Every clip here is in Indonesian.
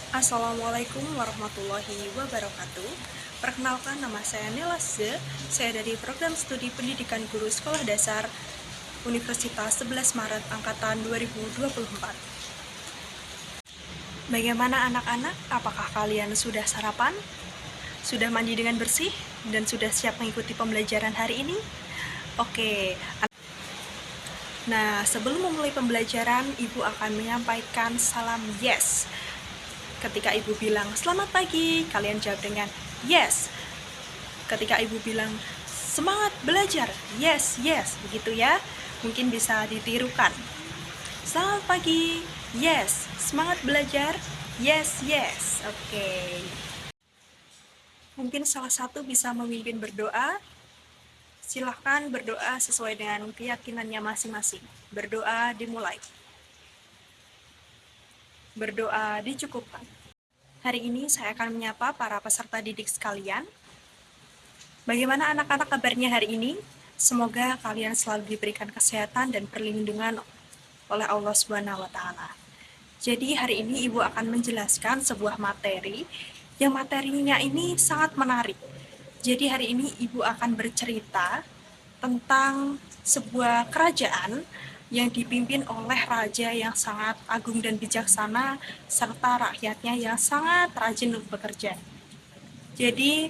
Assalamualaikum warahmatullahi wabarakatuh. Perkenalkan, nama saya Nela Z. Saya dari Program Studi Pendidikan Guru Sekolah Dasar Universitas 11 Maret Angkatan 2024. Bagaimana anak-anak? Apakah kalian sudah sarapan? Sudah mandi dengan bersih? Dan sudah siap mengikuti pembelajaran hari ini? Oke. Nah, sebelum memulai pembelajaran, Ibu akan menyampaikan salam yes. Ketika Ibu bilang selamat pagi, kalian jawab dengan yes. Ketika Ibu bilang semangat belajar, yes, yes, begitu ya. Mungkin bisa ditirukan. Selamat pagi, yes. Semangat belajar, yes, yes. Oke. Mungkin salah satu bisa memimpin berdoa. Silahkan berdoa sesuai dengan keyakinannya masing-masing. Berdoa dimulai. Berdoa dicukupkan. Hari ini saya akan menyapa para peserta didik sekalian. Bagaimana anak-anak kabarnya hari ini? Semoga kalian selalu diberikan kesehatan dan perlindungan oleh Allah Subhanahu wa taala. Jadi hari ini Ibu akan menjelaskan sebuah materi yang materinya ini sangat menarik. Jadi hari ini Ibu akan bercerita tentang sebuah kerajaan yang dipimpin oleh raja yang sangat agung dan bijaksana serta rakyatnya yang sangat rajin untuk bekerja. Jadi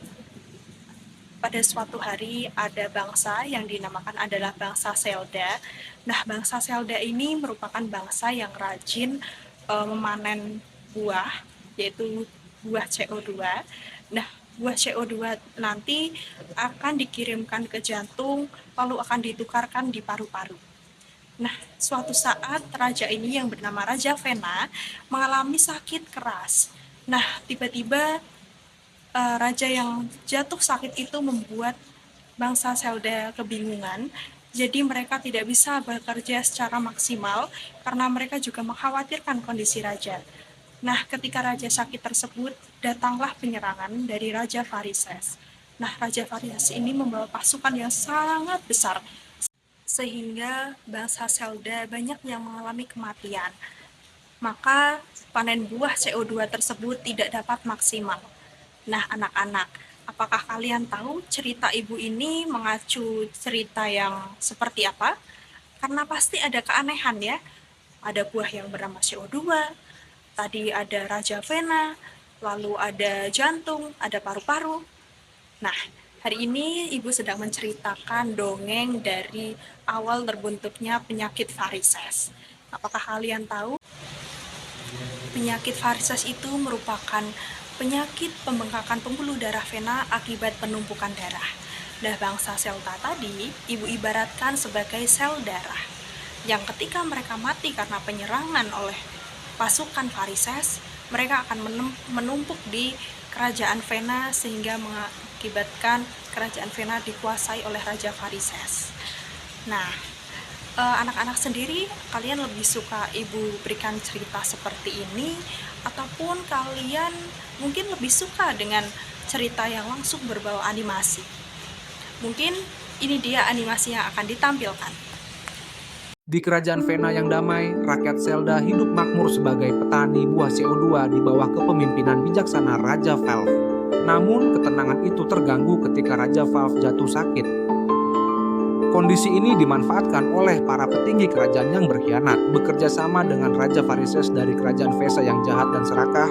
pada suatu hari ada bangsa yang dinamakan adalah bangsa Selda. Nah, bangsa Selda ini merupakan bangsa yang rajin memanen buah, yaitu buah CO2. Nah, buah CO2 nanti akan dikirimkan ke jantung, lalu akan ditukarkan di paru-paru. Nah, suatu saat raja ini yang bernama Raja Vena mengalami sakit keras. Nah, tiba-tiba raja yang jatuh sakit itu membuat bangsa Selda kebingungan. Jadi mereka tidak bisa bekerja secara maksimal karena mereka juga mengkhawatirkan kondisi raja. Nah, ketika raja sakit tersebut, datanglah penyerangan dari Raja Varises. Nah, Raja Varises ini membawa pasukan yang sangat besar, sehingga bangsa Selda banyak yang mengalami kematian. Maka panen buah CO2 tersebut tidak dapat maksimal. Nah, anak-anak, apakah kalian tahu cerita ibu ini mengacu cerita yang seperti apa? Karena pasti ada keanehan ya. Ada buah yang bernama CO2, tadi ada Raja Vena, lalu ada jantung, ada paru-paru. Nah, hari ini Ibu sedang menceritakan dongeng dari awal terbentuknya penyakit varises. Apakah kalian tahu? Penyakit varises itu merupakan penyakit pembengkakan pembuluh darah vena akibat penumpukan darah. Nah, bangsa Selta tadi Ibu ibaratkan sebagai sel darah yang ketika mereka mati karena penyerangan oleh pasukan varises, mereka akan menumpuk di kerajaan Vena sehingga mengakibatkan kerajaan Vena dikuasai oleh Raja Varises. Nah, anak-anak sendiri, kalian lebih suka Ibu berikan cerita seperti ini ataupun kalian mungkin lebih suka dengan cerita yang langsung berbau animasi? Mungkin ini dia animasi yang akan ditampilkan. Di kerajaan Vena yang damai, rakyat Selda hidup makmur sebagai petani buah CO2 di bawah kepemimpinan bijaksana Raja Valve. Namun, ketenangan itu terganggu ketika Raja Valve jatuh sakit. Kondisi ini dimanfaatkan oleh para petinggi kerajaan yang berkhianat, bekerja sama dengan Raja Varises dari kerajaan Vesa yang jahat dan serakah.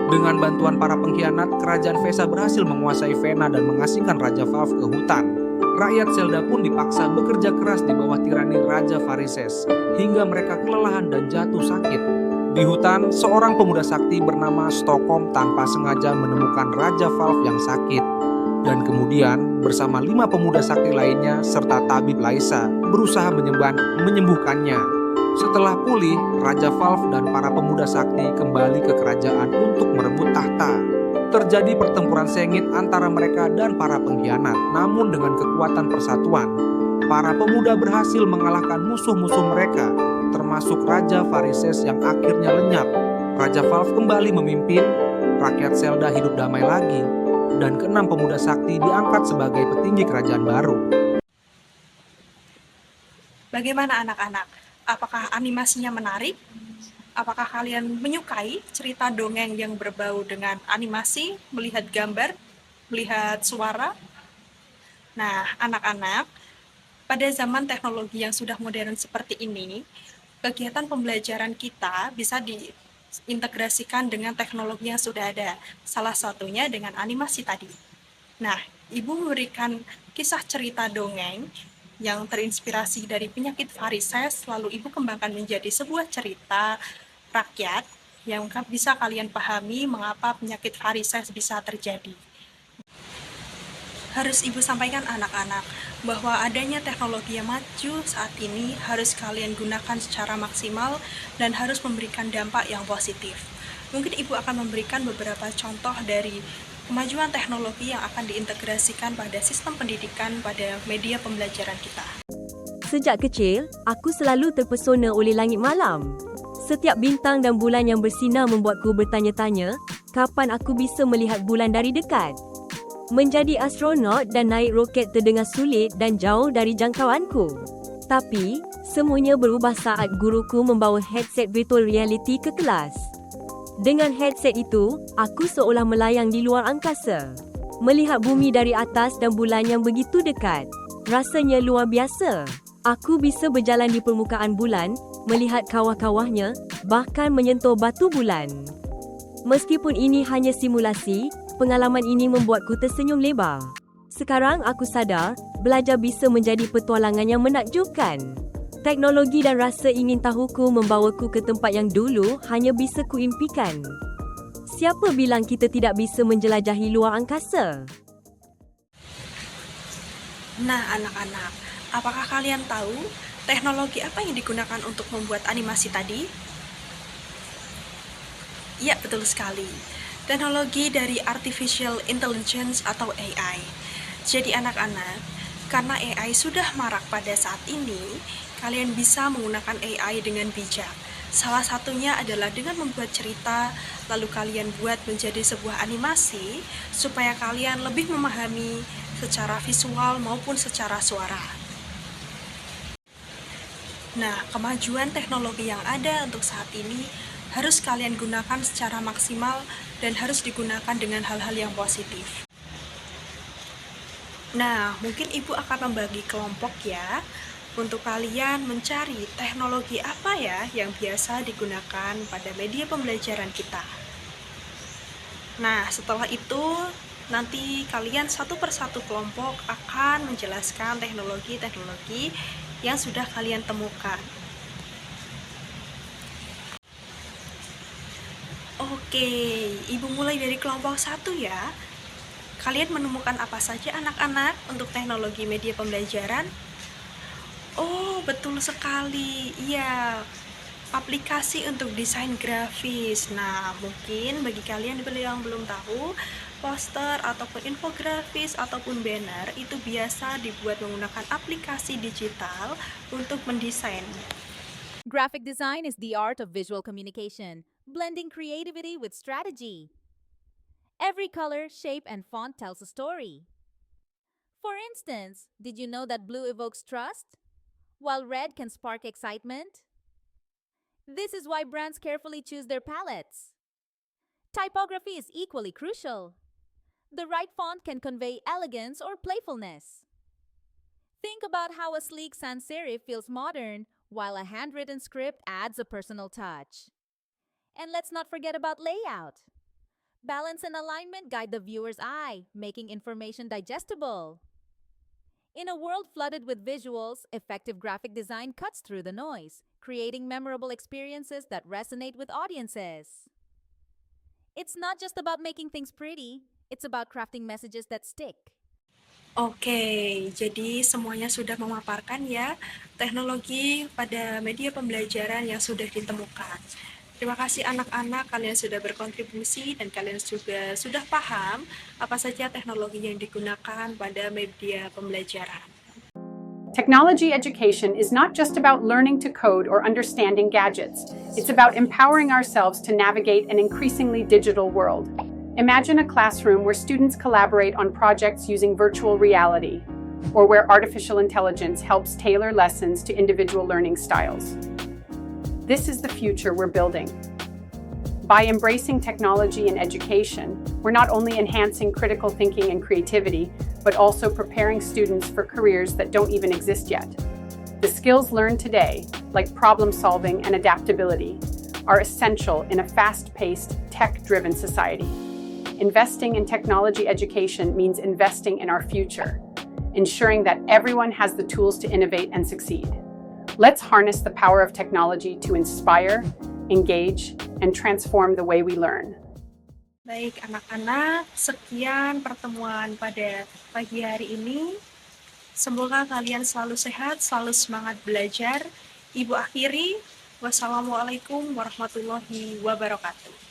Dengan bantuan para pengkhianat, kerajaan Vesa berhasil menguasai Vena dan mengasingkan Raja Valve ke hutan. Rakyat Selda pun dipaksa bekerja keras di bawah tirani Raja Varises, hingga mereka kelelahan dan jatuh sakit. Di hutan, seorang pemuda sakti bernama Stockholm tanpa sengaja menemukan Raja Valve yang sakit. Dan kemudian, bersama 5 pemuda sakti lainnya serta tabib Laisa, berusaha menyembuhkannya. Setelah pulih, Raja Valve dan para pemuda sakti kembali ke kerajaan untuk merebut tahta. Terjadi pertempuran sengit antara mereka dan para pengkhianat, namun dengan kekuatan persatuan. Para pemuda berhasil mengalahkan musuh-musuh mereka, termasuk Raja Varises yang akhirnya lenyap. Raja Valve kembali memimpin, rakyat Selda hidup damai lagi, dan ke-6 pemuda sakti diangkat sebagai petinggi kerajaan baru. Bagaimana anak-anak? Apakah animasinya menarik? Apakah kalian menyukai cerita dongeng yang berbau dengan animasi, melihat gambar, melihat suara? Nah, anak-anak, pada zaman teknologi yang sudah modern seperti ini, kegiatan pembelajaran kita bisa diintegrasikan dengan teknologi yang sudah ada. Salah satunya dengan animasi tadi. Nah, Ibu memberikan kisah cerita dongeng yang terinspirasi dari penyakit varises, lalu Ibu kembangkan menjadi sebuah cerita rakyat yang bisa kalian pahami mengapa penyakit varises bisa terjadi. Harus Ibu sampaikan anak-anak bahwa adanya teknologi yang maju saat ini harus kalian gunakan secara maksimal dan harus memberikan dampak yang positif. Mungkin Ibu akan memberikan beberapa contoh dari kemajuan teknologi yang akan diintegrasikan pada sistem pendidikan pada media pembelajaran kita. Sejak kecil, aku selalu terpesona oleh langit malam. Setiap bintang dan bulan yang bersinar membuatku bertanya-tanya, kapan aku bisa melihat bulan dari dekat? Menjadi astronot dan naik roket terdengar sulit dan jauh dari jangkauanku. Tapi, semuanya berubah saat guruku membawa headset virtual reality ke kelas. Dengan headset itu, aku seolah melayang di luar angkasa. Melihat bumi dari atas dan bulan yang begitu dekat. Rasanya luar biasa. Aku bisa berjalan di permukaan bulan, melihat kawah-kawahnya, bahkan menyentuh batu bulan. Meskipun ini hanya simulasi, pengalaman ini membuatku tersenyum lebar. Sekarang aku sadar, belajar bisa menjadi petualangan yang menakjubkan. Teknologi dan rasa ingin tahuku membawaku ke tempat yang dulu hanya bisa kuimpikan. Siapa bilang kita tidak bisa menjelajahi luar angkasa? Nah, anak-anak, apakah kalian tahu teknologi apa yang digunakan untuk membuat animasi tadi? Ya, betul sekali. Teknologi dari Artificial Intelligence atau AI. Jadi anak-anak, karena AI sudah marak pada saat ini, kalian bisa menggunakan AI dengan bijak. Salah satunya adalah dengan membuat cerita, lalu kalian buat menjadi sebuah animasi, supaya kalian lebih memahami secara visual maupun secara suara. Nah, kemajuan teknologi yang ada untuk saat ini harus kalian gunakan secara maksimal dan harus digunakan dengan hal-hal yang positif. Nah, mungkin Ibu akan membagi kelompok ya, untuk kalian mencari teknologi apa ya yang biasa digunakan pada media pembelajaran kita. Nah, setelah itu nanti kalian satu persatu kelompok akan menjelaskan teknologi-teknologi yang sudah kalian temukan. Oke, Ibu mulai dari kelompok 1 ya. Kalian menemukan apa saja anak-anak untuk teknologi media pembelajaran? Oh, betul sekali. Iya, aplikasi untuk desain grafis. Nah, mungkin bagi kalian yang belum tahu, poster ataupun infografis ataupun banner itu biasa dibuat menggunakan aplikasi digital untuk mendesain. Graphic design is the art of visual communication, blending creativity with strategy. Every color, shape, and font tells a story. For instance, did you know that blue evokes trust, while red can spark excitement? This is why brands carefully choose their palettes. Typography is equally crucial. The right font can convey elegance or playfulness. Think about how a sleek sans serif feels modern, while a handwritten script adds a personal touch. And let's not forget about layout. Balance and alignment guide the viewer's eye, making information digestible. In a world flooded with visuals, effective graphic design cuts through the noise, creating memorable experiences that resonate with audiences. It's not just about making things pretty, it's about crafting messages that stick. Oke, jadi semuanya sudah memaparkan ya teknologi pada media pembelajaran yang sudah ditemukan. Terima kasih anak-anak, kalian sudah berkontribusi dan kalian juga sudah paham apa saja teknologi yang digunakan pada media pembelajaran. Technology education is not just about learning to code or understanding gadgets. It's about empowering ourselves to navigate an increasingly digital world. Imagine a classroom where students collaborate on projects using virtual reality, or where artificial intelligence helps tailor lessons to individual learning styles. This is the future we're building. By embracing technology in education, we're not only enhancing critical thinking and creativity, but also preparing students for careers that don't even exist yet. The skills learned today, like problem solving and adaptability, are essential in a fast-paced, tech-driven society. Investing in technology education means investing in our future, ensuring that everyone has the tools to innovate and succeed. Let's harness the power of technology to inspire, engage, and transform the way we learn. Baik anak-anak, sekian pertemuan pada pagi hari ini. Semoga kalian selalu sehat, selalu semangat belajar. Ibu akhiri, wassalamualaikum warahmatullahi wabarakatuh.